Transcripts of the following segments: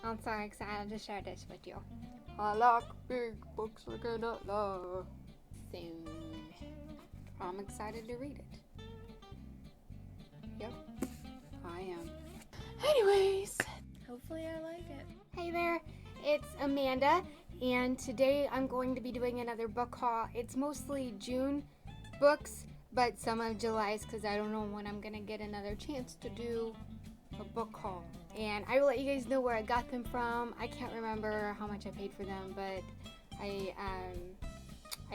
I'm so excited to share this with you. I like big books I cannot love. Soon. I'm excited to read it. Yep, I am. Anyways, hopefully I like it. Hey there, it's Amanda, and today I'm going to be doing another book haul. It's mostly June books, but some of July's because I don't know when I'm gonna get another chance to do a book haul. And I will let you guys know where I got them from. I can't remember how much I paid for them, but I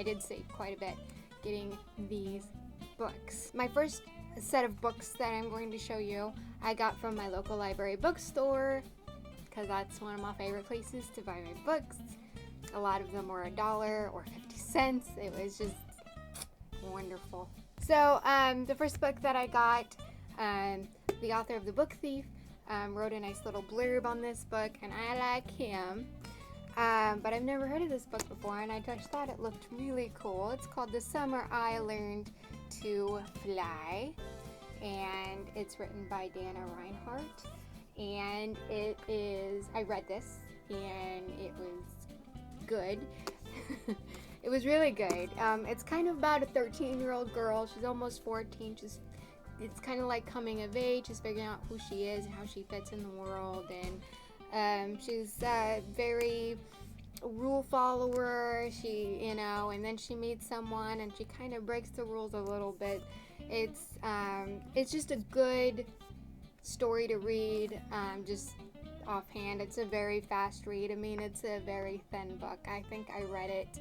did save quite a bit getting these books. My first set of books that I'm going to show you I got from my local library bookstore because that's one of my favorite places to buy my books. A lot of them were $1 or 50 cents. It was just wonderful. So the first book that I got, the author of The Book Thief wrote a nice little blurb on this book, and I like him. But I've never heard of this book before, and I just thought it looked really cool. It's called The Summer I Learned to Fly, and it's written by Dana Reinhardt. And it is, I read this, and it was good. It was really good. It's kind of about a 13-year-old girl. She's almost 14. It's kind of like coming of age. She's figuring out who she is and how she fits in the world, and she's very rule follower. And then she meets someone, and she kind of breaks the rules a little bit. It's just a good story to read. Just offhand, it's a very fast read. I mean, it's a very thin book. I think I read it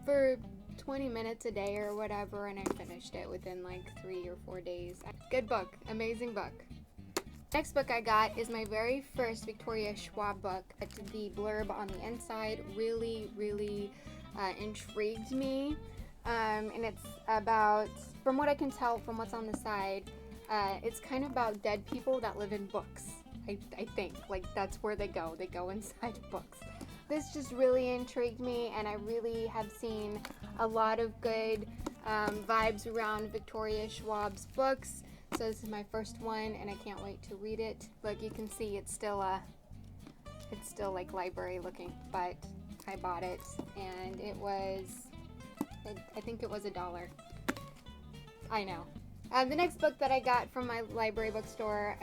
for 20 minutes a day or whatever, and I finished it within like 3 or 4 days. Good book, amazing book. Next book I got is my very first Victoria Schwab book. The blurb on the inside really, really intrigued me, and it's about, from what I can tell from what's on the side, it's kind of about dead people that live in books. I think, like, that's where they go inside books. This just really intrigued me, and I really have seen a lot of good vibes around Victoria Schwab's books. So this is my first one, and I can't wait to read it. Look, you can see it's still like library looking, but I bought it, and I think it was $1. I know. The next book that I got from my library bookstore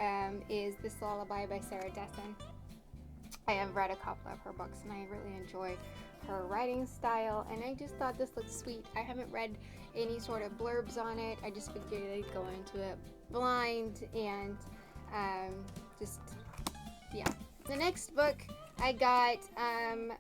is This Lullaby by Sarah Dessen. I have read a couple of her books, and I really enjoy her writing style, and I just thought this looked sweet. I haven't read any sort of blurbs on it. I just figured I'd go into it blind, and yeah. The next book I got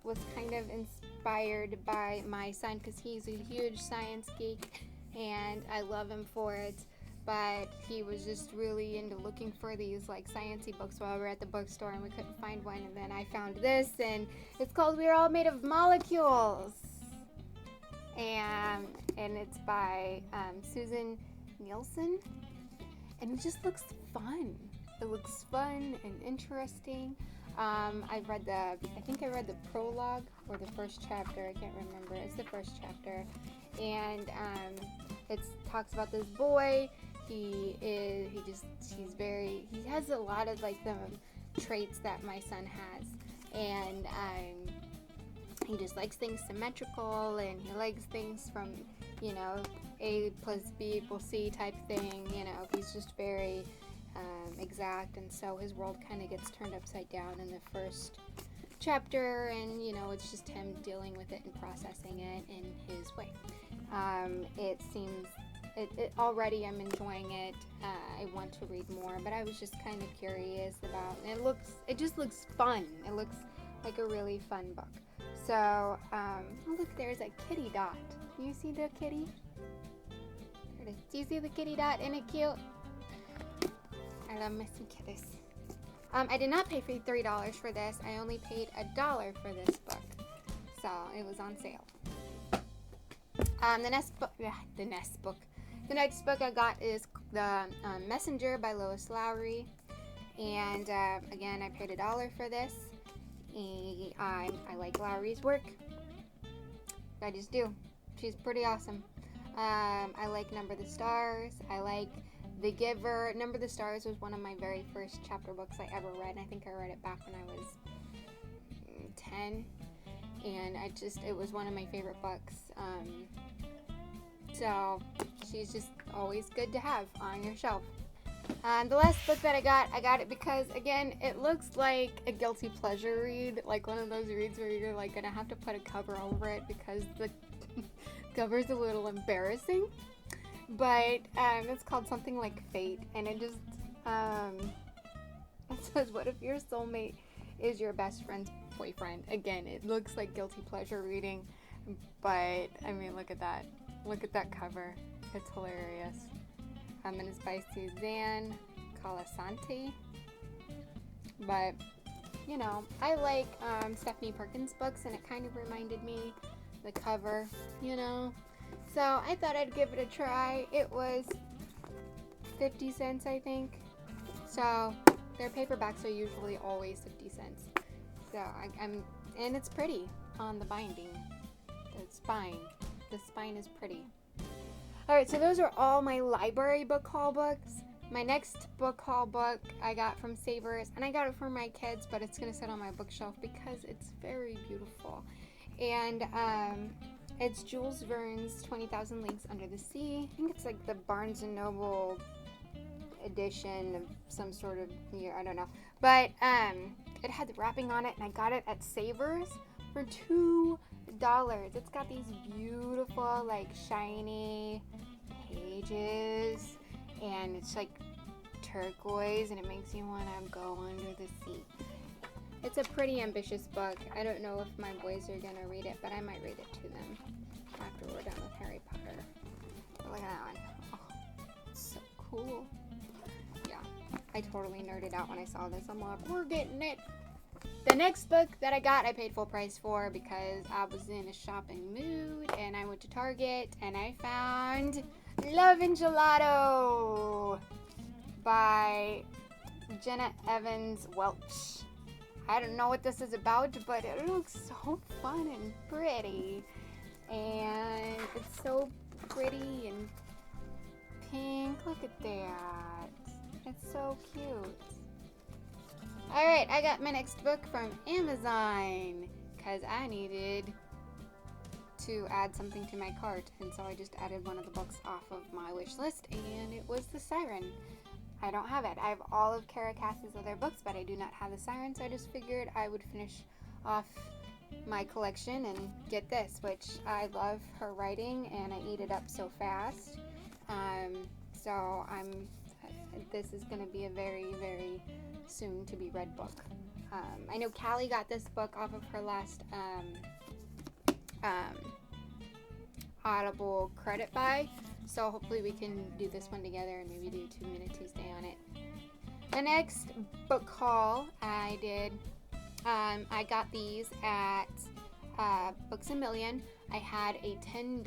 was kind of inspired by my son, because he's a huge science geek, and I love him for it. But he was just really into looking for these like sciencey books while we were at the bookstore, and we couldn't find one, and then I found this, and it's called We're All Made of Molecules, and it's by Susan Nielsen, and it just looks fun. It looks fun and interesting. I think I read the prologue or the first chapter. I can't remember. It's the first chapter, and it talks about this boy. He has a lot of like the traits that my son has, and he just likes things symmetrical, and he likes things from, A plus B equals C type thing. He's just very exact, and so his world kind of gets turned upside down in the first chapter, and it's just him dealing with it and processing it in his way. Already I'm enjoying it. I want to read more, but I was just kind of curious about it. It just looks fun. It looks like a really fun book. So, oh look, there's a kitty dot. Do you see the kitty? There it is. Do you see the kitty dot? Isn't it cute? I love missing kitties. I did not pay $3 for this. I only paid $1 for this book. So, it was on sale. The next book I got is The Messenger by Lois Lowry, and again, I paid $1 for this. I like Lowry's work. I just do. She's pretty awesome. I like Number the Stars. I like The Giver. Number of the Stars was one of my very first chapter books I ever read. I think I read it back when I was 10. And it was one of my favorite books. So she's just always good to have on your shelf. The last book that I got it because, again, it looks like a guilty pleasure read, like one of those reads where you're like gonna have to put a cover over it because the cover's a little embarrassing. But it's called something like Fate, and it just it says, what if your soulmate is your best friend's boyfriend? Again, it looks like guilty pleasure reading, but I mean, look at that cover. It's hilarious. And it's by Suzanne Colasanti. But, you know, I like Stephanie Perkins books, and it kind of reminded me, the cover, you know. So I thought I'd give it a try. It was 50 cents, I think. So their paperbacks are usually always 50 cents. So and it's pretty on the binding. The spine is pretty. Alright, so those are all my library book haul books. My next book haul book I got from Savers, and I got it for my kids, but it's going to sit on my bookshelf because it's very beautiful. And it's Jules Verne's 20,000 Leagues Under the Sea. I think it's like the Barnes & Noble edition of some sort of year, I don't know. But it had the wrapping on it, and I got it at Savers for $2. It's got these beautiful, like, shiny pages, and it's like turquoise, and it makes you want to go under the sea. It's a pretty ambitious book. I don't know if my boys are going to read it, but I might read it to them after we're done with Harry Potter. Look at that one. Oh, it's so cool. Yeah, I totally nerded out when I saw this. I'm like, we're getting it. The next book that I got, I paid full price for because I was in a shopping mood, and I went to Target and I found Love and Gelato by Jenna Evans Welch. I don't know what this is about, but it looks so fun and pretty, and it's so pretty and pink. Look at that. It's so cute. Alright, I got my next book from Amazon because I needed to add something to my cart, and so I just added one of the books off of my wish list, and it was The Siren. I don't have it. I have all of Kara Cass's other books, but I do not have The Siren, so I just figured I would finish off my collection and get this, which I love her writing, and I eat it up so fast. So this is going to be a very, very soon to be read book. I know Callie got this book off of her last Audible credit buy, so hopefully we can do this one together and maybe do 2 Minute Tuesday on it. The next book haul I did, I got these at Books A Million. I had a $10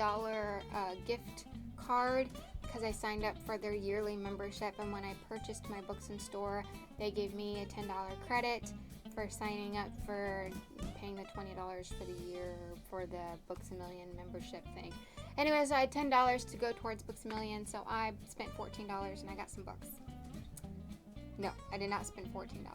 gift card because I signed up for their yearly membership, and when I purchased my books in store, they gave me a $10 credit for signing up for paying the $20 for the year for the Books A Million membership thing. Anyways, I had $10 to go towards Books A Million, so I spent $14 and I got some books. No, I did not spend $14.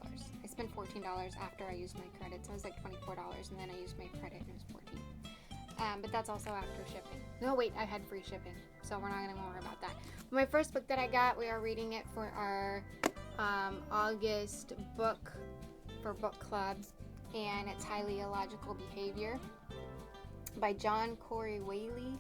I spent $14 after I used my credits. So it was like $24, and then I used my credit and it was $14. But that's also after shipping. No, wait, I had free shipping, so we're not going to worry about that. My first book that I got, we are reading it for our August book for book club, and it's Highly Illogical Behavior by John Corey Whaley.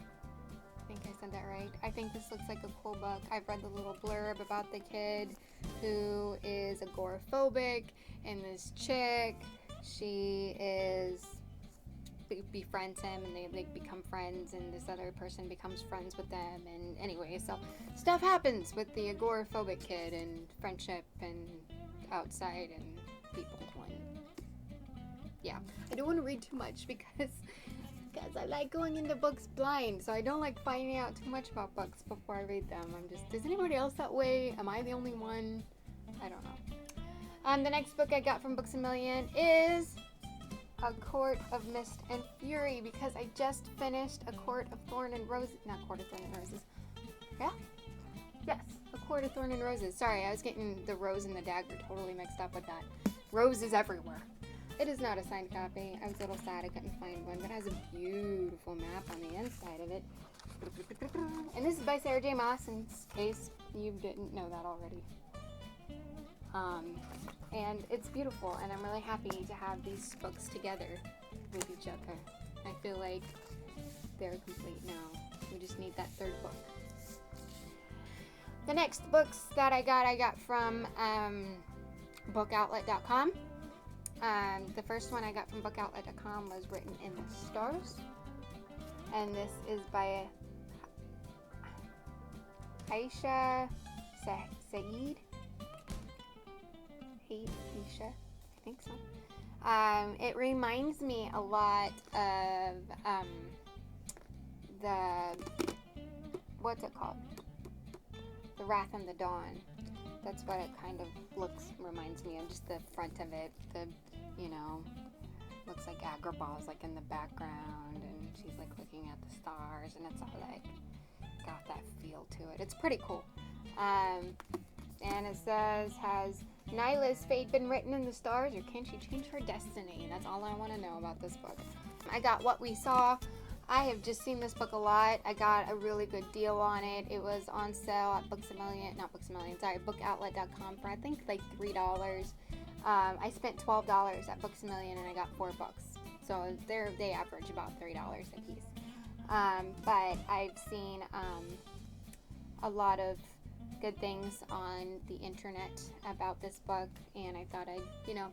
I think I said that right. I think this looks like a cool book. I've read the little blurb about the kid who is agoraphobic, and this chick, she befriends him, and they become friends, and this other person becomes friends with them, and anyway, so stuff happens with the agoraphobic kid, and friendship, and outside, and people, and yeah. I don't want to read too much because I like going into books blind, so I don't like finding out too much about books before I read them. Is anybody else that way? Am I the only one? I don't know. The next book I got from Books A Million is A Court of Mist and Fury, because I just finished A Court of Thorn and Roses. Not Court of Thorn and Roses. Yeah? Yes. A Court of Thorn and Roses. Sorry, I was getting the rose and the dagger totally mixed up with that. Roses everywhere. It is not a signed copy. I was a little sad I couldn't find one, but it has a beautiful map on the inside of it. And this is by Sarah J. Maas, in case you didn't know that already. And it's beautiful, and I'm really happy to have these books together with each other. I feel like they're complete now. We just need that third book. The next books that I got from bookoutlet.com. The first one I got from bookoutlet.com was Written in the Stars. And this is by Aisha Saeed. Aisha, I think so. It reminds me a lot of what's it called? The Wrath and the Dawn. That's what it kind of reminds me of. Just the front of it, looks like Agrabah's like in the background, and she's like looking at the stars, and it's all like got that feel to it. It's pretty cool. And it says, has Nyla's fate been written in the stars, or can she change her destiny? And that's all I want to know about this book. I got What We Saw. I have just seen this book a lot. I got a really good deal on it. It was on sale at bookoutlet.com for I think like $3. I spent $12 at Books A Million, and I got 4 books. So they average about $3 a piece. But I've seen a lot of good things on the internet about this book, and I thought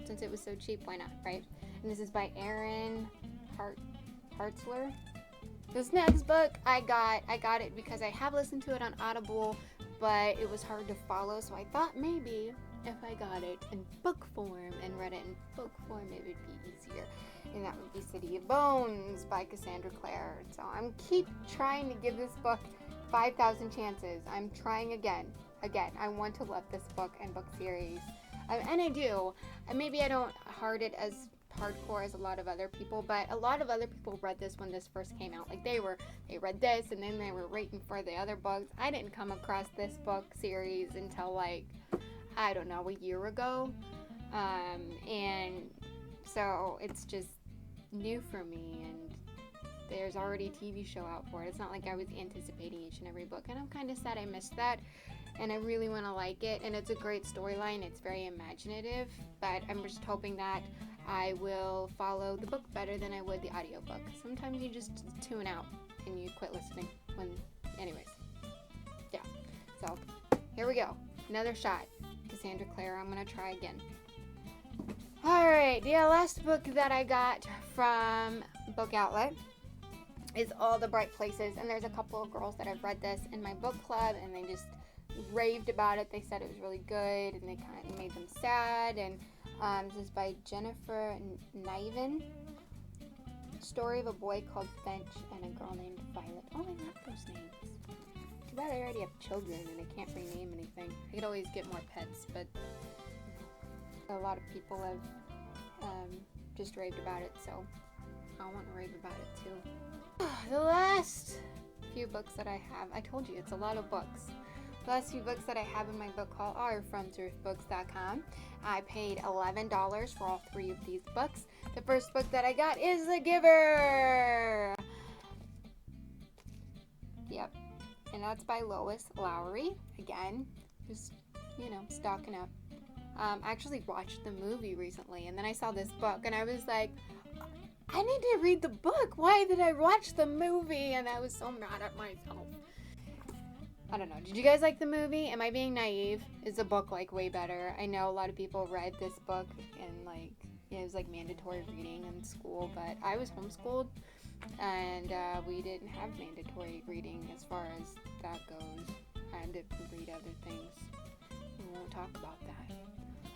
since it was so cheap, why not, right? And this is by Aaron Hartzler. This next book I got it because I have listened to it on Audible, but it was hard to follow, so I thought maybe if I got it in book form and read it in book form, it would be easier. And that would be City of Bones by Cassandra Clare. So I'm keep trying to give this book 5,000 chances. I'm trying again. I want to love this book and book series. And I do. And maybe I don't heart it as hardcore as a lot of other people, but a lot of other people read this when this first came out. Like they read this, and then they were waiting for the other books. I didn't come across this book series until like, I don't know, a year ago. And so it's just new for me, and there's already a TV show out for it. It's not like I was anticipating each and every book, and I'm kind of sad I missed that, and I really want to like it, and it's a great storyline. It's very imaginative, but I'm just hoping that I will follow the book better than I would the audiobook. Sometimes you just tune out and you quit listening anyways. Yeah, so here we go. Another shot. Cassandra Clare. I'm going to try again. Alright, the last book that I got from Book Outlet is All the Bright Places, and there's a couple of girls that have read this in my book club, and they just raved about it. They said it was really good, and they kind of made them sad. And this is by Jennifer Niven. Story of a boy called Finch and a girl named Violet. Oh, I love those names. Too bad I already have children and I can't rename anything. I could always get more pets, but a lot of people have just raved about it, so I want to rave about it too. The last few books that I have, I told you it's a lot of books. The last few books that I have in my book haul are from thriftbooks.com. I paid $11 for all 3 of these books. The first book that I got is The Giver. Yep. And that's by Lois Lowry. Again, just, stocking up. I actually watched the movie recently, and then I saw this book, and I was like, I need to read the book. Why did I watch the movie? And I was so mad at myself. I don't know. Did you guys like the movie? Am I being naive? Is the book way better? I know a lot of people read this book and it was mandatory reading in school, but I was homeschooled, and we didn't have mandatory reading as far as that goes. I had to read other things. We won't talk about that.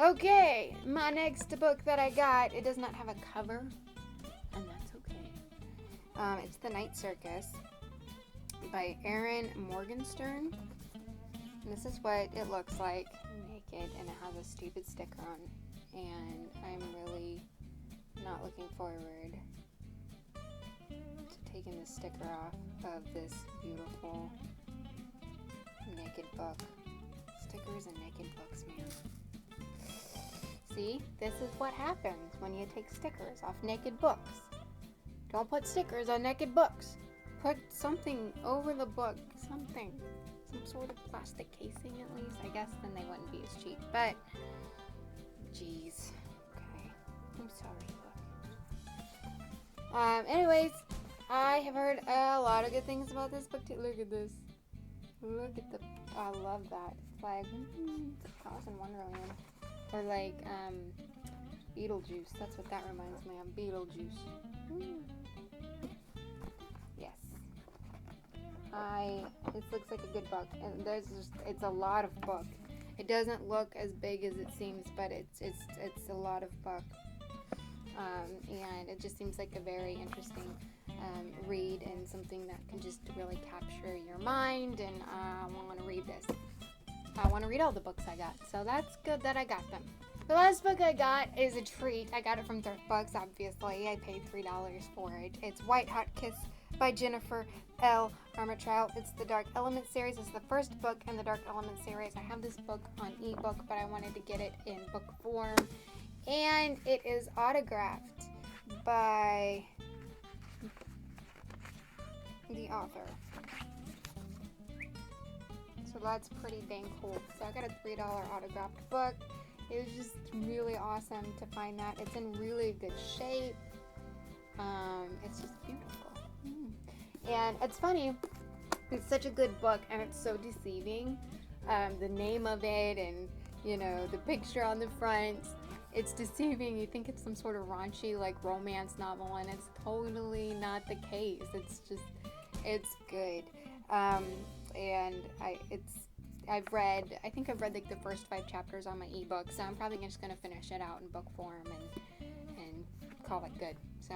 Okay, my next book that I got, it does not have a cover, and that's okay. It's The Night Circus by Erin Morgenstern. And this is what it looks like naked, and it has a stupid sticker on, and I'm really not looking forward to taking the sticker off of this beautiful naked book. stickers and naked books, man. See, this is what happens when you take stickers off naked books. Don't put stickers on naked books. Put something over the book, something. Some sort of plastic casing at least. I guess then they wouldn't be as cheap, but jeez. Okay, I'm sorry, book. Anyways, I have heard a lot of good things about this book too. Look at this. Look at the, I love that flag. It's Alice in Wonderland. Or like, Beetlejuice. That's what that reminds me of. Beetlejuice. Yes. This looks like a good book. And it's a lot of book. It doesn't look as big as it seems, but it's a lot of book. And it just seems like a very interesting read and something that can just really capture your mind, and I want to read this. I want to read all the books I got, so that's good that I got them. The last book I got is a treat. I got it from Thrift Books, obviously. I paid $3 for it. It's White Hot Kiss by Jennifer L. Armentrout. It's the Dark Element series. It's the first book in the Dark Element series. I have this book on ebook, but I wanted to get it in book form. And it is autographed by the author. So that's pretty dang cool. So I got a $3 autographed book. It was just really awesome to find that. It's in really good shape. It's just beautiful. And it's funny, it's such a good book and it's so deceiving. The name of it and, you know, the picture on the front, it's deceiving. You think it's some sort of raunchy, like, romance novel, and it's totally not the case. It's just, it's good. And I think I've read like the first 5 chapters on my ebook, so I'm probably just gonna finish it out in book form and call it good. So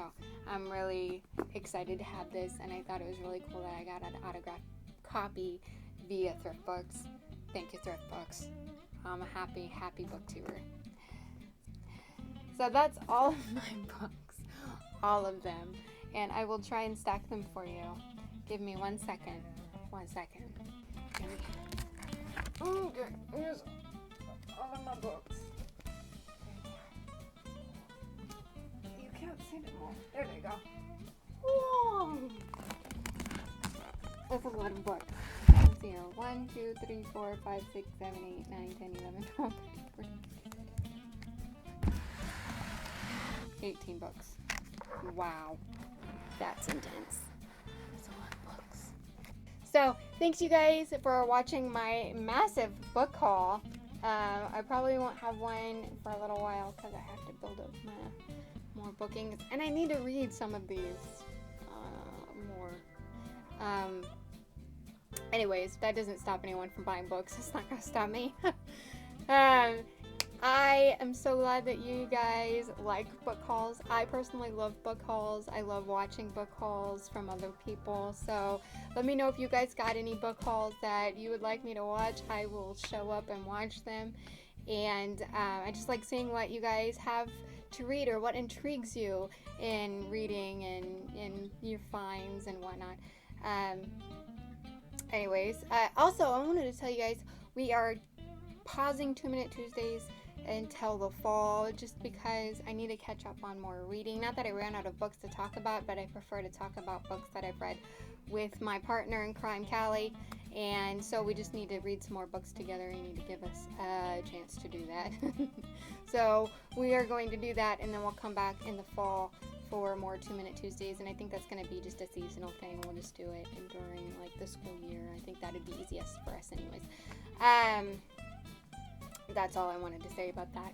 I'm really excited to have this, and I thought it was really cool that I got an autographed copy via Thrift Books. Thank you, Thrift Books. I'm a happy booktuber. So that's all of my books, all of them, and I will try and stack them for you. Give me 1 second. 1 second. Okay, here's all of my books. You can't see them all. There they go. Whoa! That's a lot of books. Let's see here. 1, 2, 3, 4, 5, 6, 7, 8, 9, 10, 11, 12, 13, 14, 18 books. Wow. That's intense. That's a lot of books. So, thanks you guys for watching my massive book haul. I probably won't have one for a little while because I have to build up my more bookings. And I need to read some of these more. Anyways, that doesn't stop anyone from buying books. It's not going to stop me. I am so glad that you guys like book hauls. I personally love book hauls. I love watching book hauls from other people. So let me know if you guys got any book hauls that you would like me to watch. I will show up and watch them. And I just like seeing what you guys have to read or what intrigues you in reading and your finds and whatnot. Anyways, also I wanted to tell you guys we are pausing 2 Minute Tuesdays until the fall, just because I need to catch up on more reading. Not that I ran out of books to talk about, but I prefer to talk about books that I've read with my partner in crime, Callie, and so we just need to read some more books together. You need to give us a chance to do that. So we are going to do that, and then we'll come back in the fall for more 2 Minute Tuesdays, and I think that's going to be just a seasonal thing. We'll just do it during like the school year. I think that would be easiest for us anyways. That's all I wanted to say about that.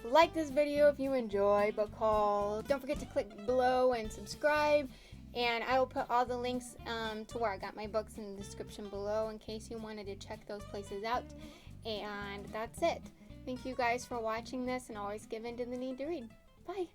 Like this video if you enjoy book haul. Don't forget to click below and subscribe. And I will put all the links to where I got my books in the description below in case you wanted to check those places out. And that's it. Thank you guys for watching this, and always give in to the need to read. Bye.